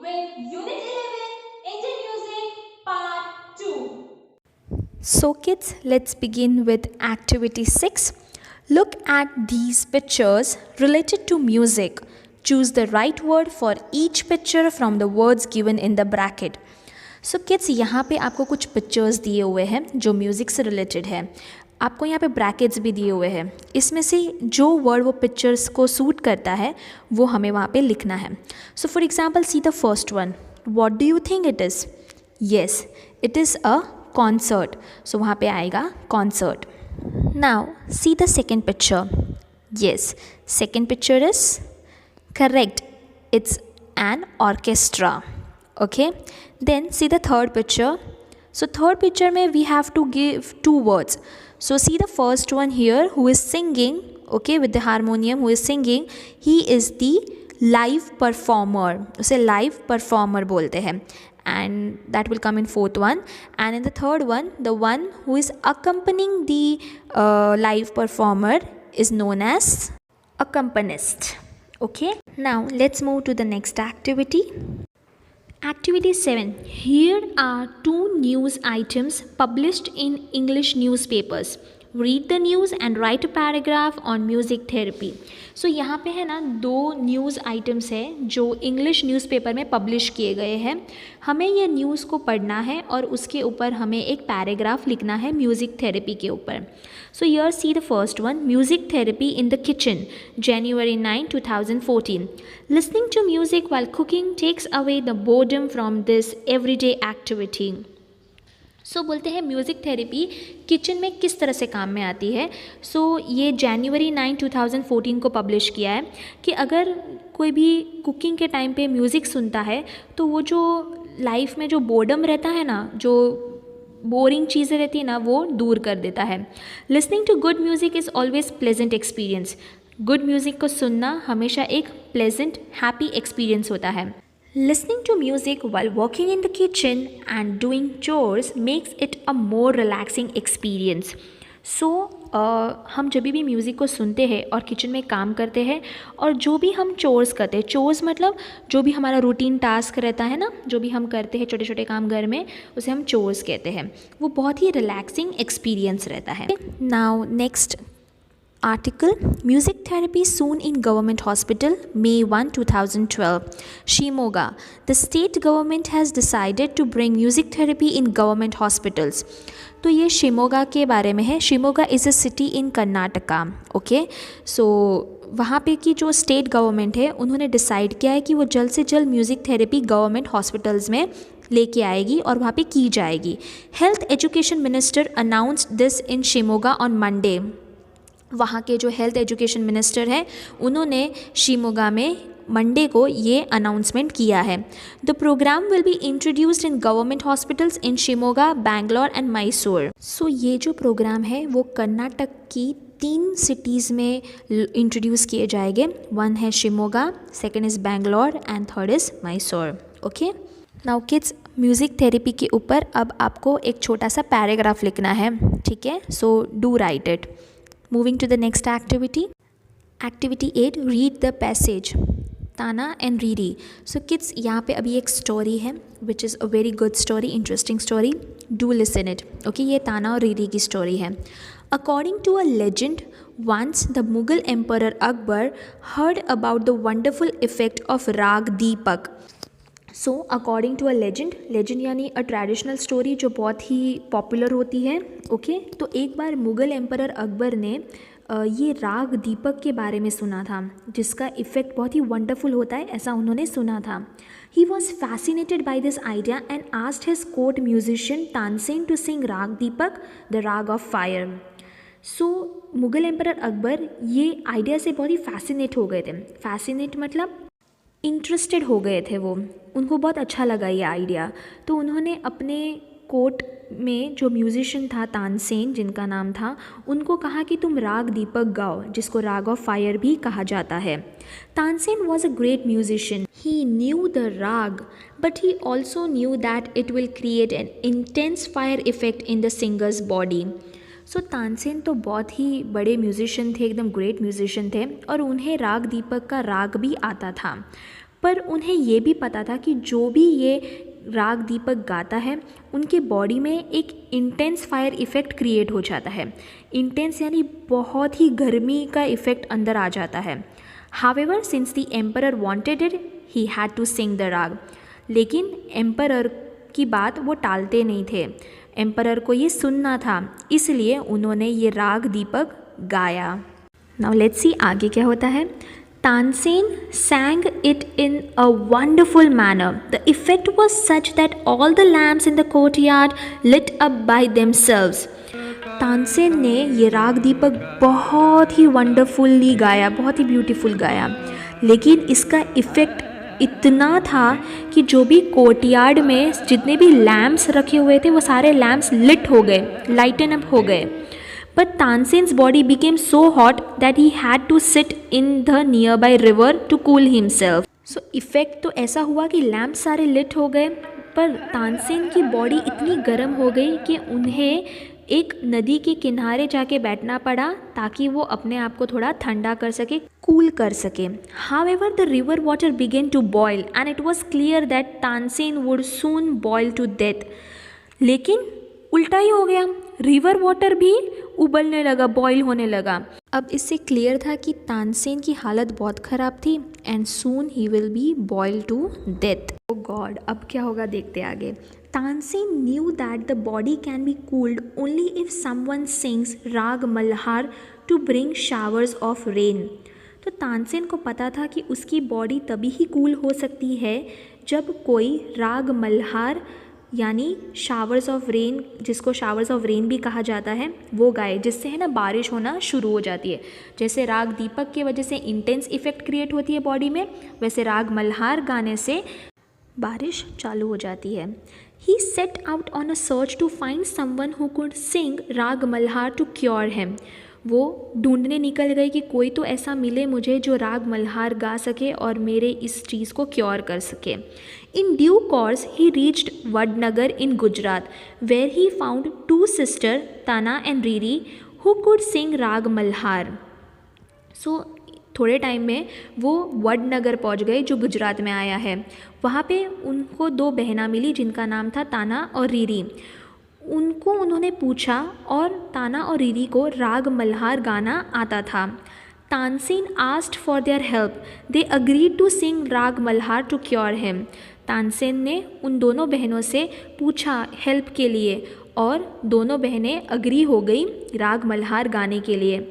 with Unit 11 Indian Music Part 2. So kids, let's begin with activity 6. Look at these pictures related to music. Choose the right word for each picture from the words given in the bracket. So kids, यहाँ पे आपको कुछ pictures दिए हुए हैं जो music से related है. आपको यहाँ पे ब्रैकेट्स भी दिए हुए हैं. इसमें से जो वर्ड वो पिक्चर्स को सूट करता है वो हमें वहाँ पे लिखना है. So for example see the first one. What do you think it is? Yes, it is a concert. सो वहाँ पे आएगा concert. Now see the second picture. Yes, second picture is correct. It's an orchestra. Okay, then see the third picture. So third picture mein we have to give two words. So see the first one here, who is singing, okay, with the harmonium, who is singing, he is the live performer. उसे live performer बोलते हैं. And that will come in fourth one. And in the third one, the one who is accompanying the live performer is known as accompanist. Okay, now let's move to the next activity. Activity 7. Here are two news items published in English newspapers. Read the news and write a paragraph on music therapy. So यहाँ पे है ना दो news items हैं जो English newspaper में publish किए गए हैं. हमें ये न्यूज़ को पढ़ना है और उसके ऊपर हमें एक पैराग्राफ लिखना है म्यूज़िक थेरेपी के ऊपर. So here see the first one, music therapy in the kitchen, January 9, 2014. Listening to music while cooking takes away the boredom from this everyday activity. सो बोलते हैं म्यूज़िक थेरेपी किचन में किस तरह से काम में आती है. सो ये जनवरी 9, 2014 को पब्लिश किया है कि अगर कोई भी कुकिंग के टाइम पे म्यूज़िक सुनता है तो वो जो लाइफ में जो बोर्डम रहता है ना, जो बोरिंग चीज़ें रहती है ना, वो दूर कर देता है. Listening to good music is always pleasant experience. Good music को सुनना हमेशा एक प्लेजेंट हैप्पी एक्सपीरियंस होता है. Listening to music while walking in the kitchen and doing chores makes it a more relaxing experience. So हम जब भी music को सुनते हैं और किचन में काम करते हैं और जो भी हम चोर्स करते हैं, चोर्स मतलब जो भी हमारा रूटीन टास्क रहता है ना, जो भी हम करते हैं छोटे छोटे काम घर में, उसे हम चोर्स कहते हैं. वो बहुत ही रिलैक्सिंग एक्सपीरियंस रहता है. Now next article, music therapy soon in government hospital, May 1, 2012. Shimoga. The state government has decided to bring music therapy in government hospitals. तो ये शिमोगा के बारे में है. Shimoga is a city in Karnataka. Okay, so वहाँ पे की जो स्टेट गवर्नमेंट है उन्होंने डिसाइड किया है कि वो जल्द से जल्द म्यूज़िक थेरेपी गवर्नमेंट हॉस्पिटल्स में लेके आएगी और वहाँ पे की जाएगी. Health education minister announced this in Shimoga on Monday. वहाँ के जो हेल्थ एजुकेशन मिनिस्टर हैं उन्होंने शिमोगा में मंडे को ये अनाउंसमेंट किया है. The programme will be introduced in government hospitals in Shimoga, Bangalore and Mysore. So ये जो प्रोग्राम है वो कर्नाटक की 3 सिटीज़ में इंट्रोड्यूस किए जाएंगे. वन है Shimoga, second is Bangalore and third is Mysore. Okay, now kids, music therapy के ऊपर अब आपको एक छोटा सा पैराग्राफ लिखना है. ठीक है, so do right it. Moving to the next activity. Activity 8, read the passage. Tana and Riri. So kids, यहाँ पे अभी एक स्टोरी है which is a very good story, interesting story. Do listen it. Okay, ये ताना और Riri की story है. According to a legend, once the Mughal Emperor Akbar heard about the wonderful effect of Rag Deepak. So according to a legend, legend यानी a traditional story जो बहुत ही popular होती है. ओके, तो एक बार मुग़ल एम्परर अकबर ने ये राग दीपक के बारे में सुना था जिसका इफ़ेक्ट बहुत ही वंडरफुल होता है, ऐसा उन्होंने सुना था. He was fascinated by this idea and asked his court musician Tansen to sing raga Deepak, the raga of fire. So Mughal emperor Akbar ये आइडिया से बहुत ही फैसिनेट हो गए थे. फैसिनेट मतलब इंटरेस्टेड हो गए थे वो, उनको बहुत अच्छा लगा ये आइडिया. तो उन्होंने अपने कोर्ट में जो म्यूजिशियन था तानसेन जिनका नाम था, उनको कहा कि तुम राग दीपक गाओ, जिसको राग ऑफ फायर भी कहा जाता है. Tansen was a great musician. He knew the raag but he also knew that it will create an intense fire effect in the singer's body. So Tansen तो बहुत ही बड़े म्यूजिशियन थे, एकदम ग्रेट म्यूजिशियन थे और उन्हें राग दीपक का राग भी आता था. पर उन्हें ये भी पता था कि जो भी ये राग दीपक गाता है उनके बॉडी में एक इंटेंस फायर इफ़ेक्ट क्रिएट हो जाता है। इंटेंस यानी बहुत ही गर्मी का इफ़ेक्ट अंदर आ जाता है। However since the emperor wanted it he had to sing the raga. लेकिन एम्परर की बात वो टालते नहीं थे, एम्परर को ये सुनना था, इसलिए उन्होंने ये राग दीपक गाया। नाउ लेट्स सी आगे क्या होता है। Tansen sang it in a wonderful manner. The effect was such that all the lamps in the courtyard lit up by themselves. Tansen ने ये राग दीपक बहुत ही वंडरफुली गाया, बहुत ही ब्यूटीफुल गाया, लेकिन इसका इफ़ेक्ट इतना था कि जो भी कोर्टयार्ड में जितने भी लैम्प्स रखे हुए थे वो सारे लैम्प्स लिट हो गए, लाइटन अप हो गए। But Tansen's body became so hot that he had to sit in the nearby river to cool himself. So effect तो ऐसा हुआ कि लैम्प सारे लिट हो गए, पर तानसेन की बॉडी इतनी गर्म हो गई कि उन्हें एक नदी के किनारे जाके बैठना पड़ा ताकि वो अपने आप को थोड़ा ठंडा कर सके, कूल कर सके। However, the river water began to boil and it was clear that Tansen would soon boil to death. लेकिन उल्टा ही हो गया, रिवर वाटर भी उबलने लगा, बॉईल होने लगा। अब इससे क्लियर था कि तानसेन की हालत बहुत ख़राब थी and soon he will be boil to death. Oh God, अब क्या होगा देखते आगे। Tansen knew that the body can be cooled only if someone sings raag Malhar to bring showers of rain. तो तानसेन को पता था कि उसकी बॉडी तभी ही कूल हो सकती है जब कोई राग मल्हार यानी शावर्स ऑफ रेन, जिसको शावर्स ऑफ रेन भी कहा जाता है, वो गाए, जिससे है ना बारिश होना शुरू हो जाती है। जैसे राग दीपक की वजह से इंटेंस इफ़ेक्ट क्रिएट होती है बॉडी में, वैसे राग मल्हार गाने से बारिश चालू हो जाती है। He set out on a search to find someone who could sing raag Malhar to cure him. वो ढूंढने निकल गए कि कोई तो ऐसा मिले मुझे जो राग मल्हार गा सके और मेरे इस चीज़ को क्योर कर सके। In due course, he reached Vadnagar in Gujarat, where he found two sisters, Tana and Riri, who could sing Rag Malhar. So, थोड़े टाइम में वो वडनगर पहुंच गए जो गुजरात में आया है। वहाँ पे उनको दो बहना मिली जिनका नाम था ताना और रीरी। उनको उन्होंने पूछा और ताना और रीरी को राग मल्हार गाना आता था। Tansen asked for their help. They agreed to sing राग Malhar to cure him. Tansen ने उन दोनों बहनों से पूछा हेल्प के लिए और दोनों बहनें अग्री हो गई राग मल्हार गाने के लिए।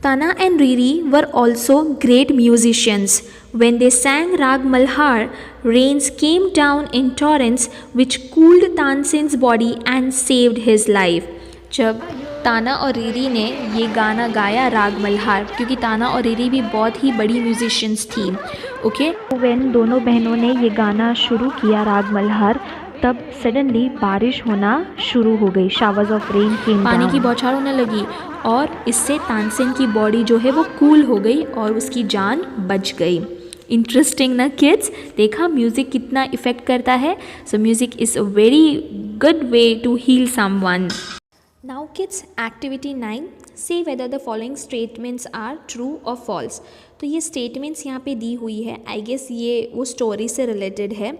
Tana and Riri were also great musicians. When they sang Rag Malhar, rains came down in torrents which cooled Tansen's body and saved his life. जब ताना और रीरी ने ये गाना गाया राग मल्हार, क्योंकि ताना और रीरी भी बहुत ही बड़ी म्यूजिशियंस थी, ओके। व्हेन दोनों बहनों ने ये गाना शुरू किया राग मल्हार, तब सडनली बारिश होना शुरू हो गई। शावर्स ऑफ रेन केम, पानी की बौछार होने लगी और इससे तानसेन की बॉडी जो है वो कूल हो गई और उसकी जान बच गई। इंटरेस्टिंग ना किड्स, देखा म्यूज़िक कितना इफ़ेक्ट करता है। So music is a very good way to heal someone. Now kids, activity 9, say whether the following statements are true or false. तो ये statements यहाँ पे दी हुई है, आई गेस ये वो स्टोरी से रिलेटेड है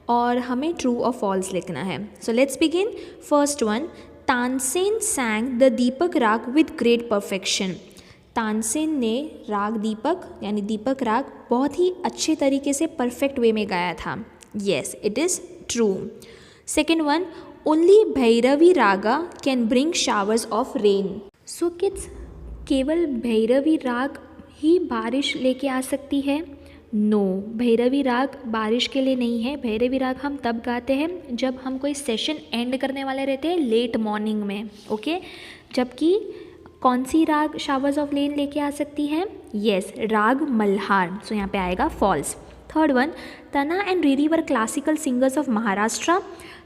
और हमें ट्रू और फॉल्स लिखना है। So let's begin. First one, Tansen sang the Deepak raga with great perfection. Tansen ने राग दीपक यानी दीपक राग बहुत ही अच्छे तरीके से परफेक्ट वे में गाया था। Yes, it is true. Second one, only Bhairavi Raga can bring showers of rain. So kids, केवल भैरवी राग ही बारिश लेके आ सकती है? नो, भैरवी राग बारिश के लिए नहीं है। भैरवी राग हम तब गाते हैं जब हम कोई सेशन एंड करने वाले रहते हैं लेट मॉर्निंग में, ओके। जबकि कौन सी राग शावर्स ऑफ रेन लेके आ सकती है? येस, राग मल्हार। सो यहाँ पे आएगा falls. Third one, Tana and Riri were classical singers of Maharashtra.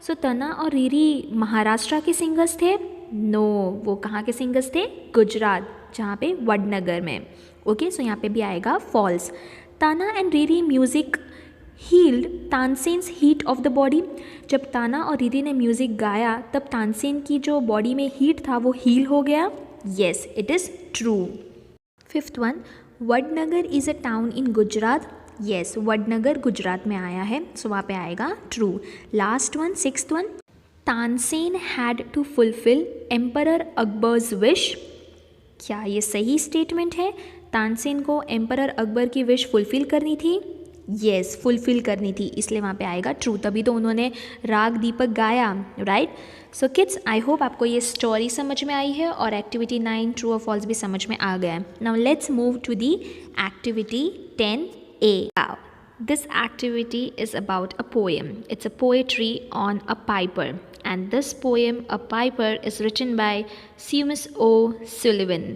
So Tana और रीरी महाराष्ट्र के सिंगर्स थे? नो, वो कहाँ के सिंगर्स थे? गुजरात, जहाँ पे वडनगर में, ओके। सो यहाँ पे भी आएगा false. Tana and Riri music healed Tansen's heat of the body. जब ताना और रीरी ने म्यूज़िक गाया तब तानसेन की जो बॉडी में हीट था वो हील हो गया। Yes, it is true. Fifth one, Vadnagar is a town in Gujarat yes, Vadnagar Gujarat में आया है, सो वहाँ पे आएगा true. Last one, sixth one, Tansen had to fulfil emperor Akbar's wish. क्या ये सही स्टेटमेंट है? तानसेन को एम्परर अकबर की विश फुलफिल करनी थी। येस, फुलफिल करनी थी, इसलिए वहाँ पे आएगा ट्रू, तभी तो उन्होंने राग दीपक गाया, right. So kids, I hope आपको ये स्टोरी समझ में आई है और एक्टिविटी 9 ट्रू और फॉल्स भी समझ में आ गया है। Now let's move to the activity 10A. This activity is about a poem. It's a poetry on a piper, and this poem, A Piper, is written by Seumas O'Sullivan.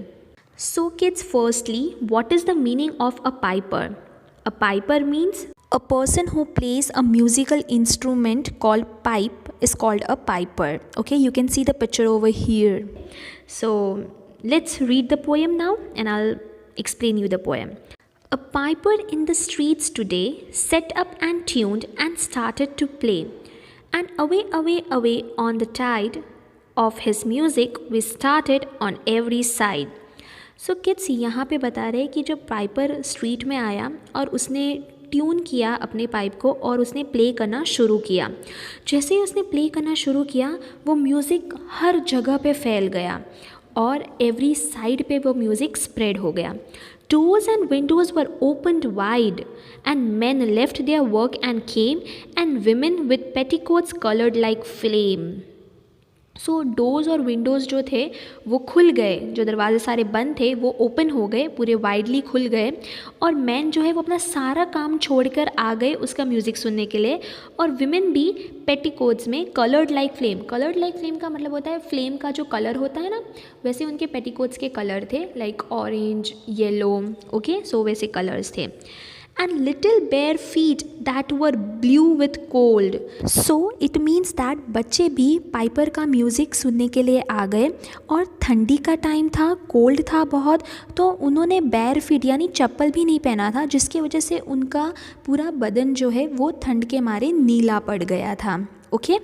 So kids, firstly, what is the meaning of a piper? A piper means a person who plays a musical instrument called pipe is called a piper. Okay, you can see the picture over here. So let's read the poem now and I'll explain you the poem. A piper in the streets today set up and tuned and started to play. And away, away, away on the tide of his music we started on every side. So kids, यहाँ पे बता रहे हैं कि जब Piper street में आया और उसने ट्यून किया अपने पाइप को और उसने प्ले करना शुरू किया। जैसे ही उसने प्ले करना शुरू किया वो म्यूज़िक हर जगह पे फैल गया और एवरी साइड पे वो म्यूज़िक स्प्रेड हो गया। Doors and windows were opened wide, and men left their work and came, and women with petticoats colored like flame. So doors और विंडोज़ जो थे वो खुल गए, जो दरवाजे सारे बंद थे वो ओपन हो गए, पूरे वाइडली खुल गए, और मैन जो है वो अपना सारा काम छोड़कर आ गए उसका म्यूज़िक सुनने के लिए। और विमेन भी पेटीकोट्स में coloured like flame, coloured like flame का मतलब होता है फ्लेम का जो कलर होता है ना, वैसे उनके पेटीकोट्स के कलर थे, लाइक ऑरेंज, येलो, ओके, सो वैसे कलर्स थे। And little bare feet that were blue with cold. So it means that बच्चे भी पाइपर का म्यूज़िक सुनने के लिए आ गए और ठंडी का टाइम था, कोल्ड था बहुत, तो उन्होंने bare feet यानी चप्पल भी नहीं पहना था, जिसकी वजह से उनका पूरा बदन जो है वो ठंड के मारे नीला पड़ गया था। Okay,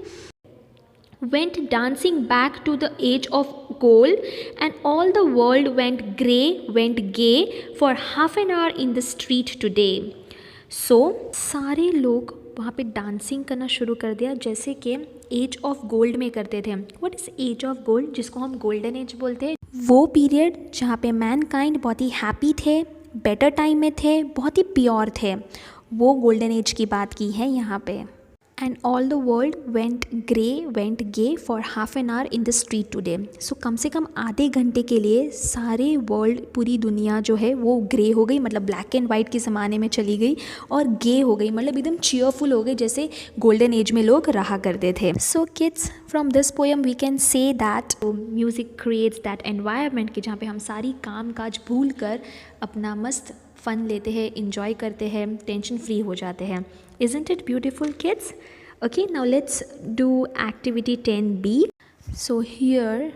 went dancing back to the age of gold, and all the world went gay for half an hour in the street today. So सारे लोग वहाँ पे डांसिंग करना शुरू कर दिया जैसे कि एज ऑफ गोल्ड में करते थे। What is age of gold, जिसको हम गोल्डन एज बोलते हैं? वो पीरियड जहाँ पे मैनकाइंड बहुत ही हैप्पी थे, बेटर टाइम में थे, बहुत ही प्योर थे, वो गोल्डन एज की बात की है यहाँ पे। And all the world went gay for half an hour in the street today. So कम से कम आधे घंटे के लिए सारे वर्ल्ड, पूरी दुनिया जो है वो ग्रे हो गई, मतलब ब्लैक एंड वाइट के ज़माने में चली गई, और गे हो गई मतलब एकदम चीयरफुल हो गई जैसे गोल्डन एज में लोग रहा करते थे। So kids, from this poem we can say that music creates that environment कि जहाँ पे हम सारी काम काज भूल कर अपना मस्त फ़न लेते हैं, इंजॉय करते हैं, टेंशन फ्री हो जाते हैं। Isn't it beautiful, kids? Okay, now let's do activity 10B. So here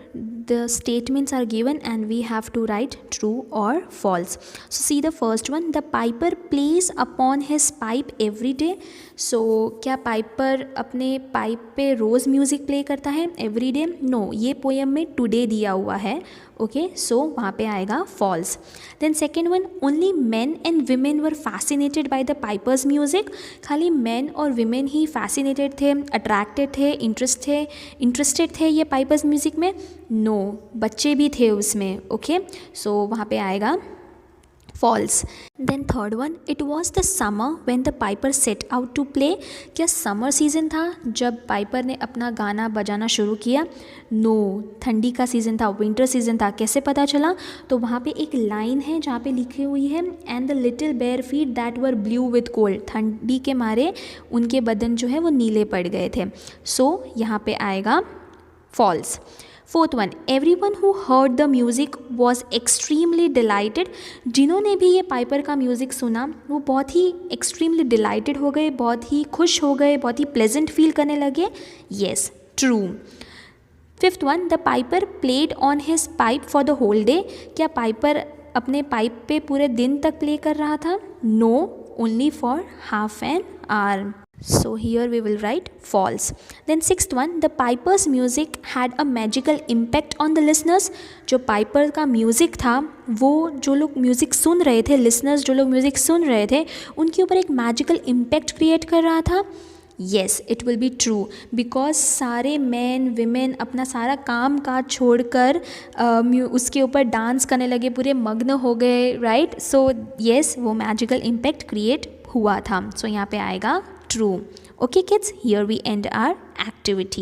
the statements are given and we have to write true or false. So see the first one, the piper plays upon his pipe every day. So क्या piper अपने pipe पे रोज़ music play करता है every day? No, ये poem में today दिया हुआ है। ओके, सो वहाँ पे आएगा फॉल्स। Then second one, only man and women were fascinated by the piper's music. खाली मैन और वीमेन ही फैसिनेटेड थे, अट्रैक्टेड थे, इंटरेस्टेड थे ये पाइपर्स म्यूज़िक में? नो, बच्चे भी थे उसमें। ओके, सो वहाँ पे आएगा फॉल्स। Then third one, it was the summer when the piper set out to play. क्या समर सीज़न था जब पाइपर ने अपना गाना बजाना शुरू किया? नो, ठंडी का सीज़न था, विंटर सीज़न था। कैसे पता चला? तो वहाँ पे एक लाइन है जहाँ पे लिखी हुई है, and the little bare feet that were blue with cold. ठंडी के मारे उनके बदन जो है वो नीले पड़ गए थे। सो यहाँ पे आएगा false. Fourth one, everyone who heard the music was extremely delighted. जिन्होंने भी ये पाइपर का म्यूज़िक सुना वो बहुत ही एक्सट्रीमली डिलाइटेड हो गए, बहुत ही खुश हो गए, बहुत ही प्लेजेंट फील करने लगे। Yes, true. Fifth one, the piper played on his pipe for the whole day. क्या पाइपर अपने पाइप पे पूरे दिन तक प्ले कर रहा था? No, only for half an hour. So here we will write false. Then sixth one, the piper's music had a magical impact on the listeners. जो पाइपर का म्यूज़िक था वो जो लोग म्यूज़िक सुन रहे थे, लिसनर्स जो लोग म्यूज़िक सुन रहे थे उनके ऊपर एक मैजिकल इम्पैक्ट क्रिएट कर रहा था. Yes, it will be true because सारे मैन वीमेन अपना सारा काम काज छोड़कर उसके ऊपर डांस करने लगे, पूरे मग्न हो गए, राइट. सो येस, वो मैजिकल इम्पैक्ट क्रिएट हुआ था. सो यहाँ पे आएगा true. Okay kids, here we end our activity.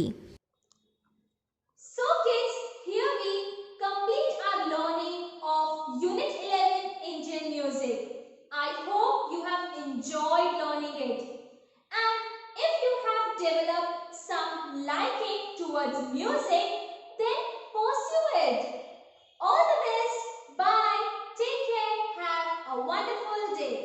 So kids, here we complete our learning of Unit 11 Indian Music. I hope you have enjoyed learning it. And if you have developed some liking towards music, then pursue it. All the best. Bye. Take care. Have a wonderful day.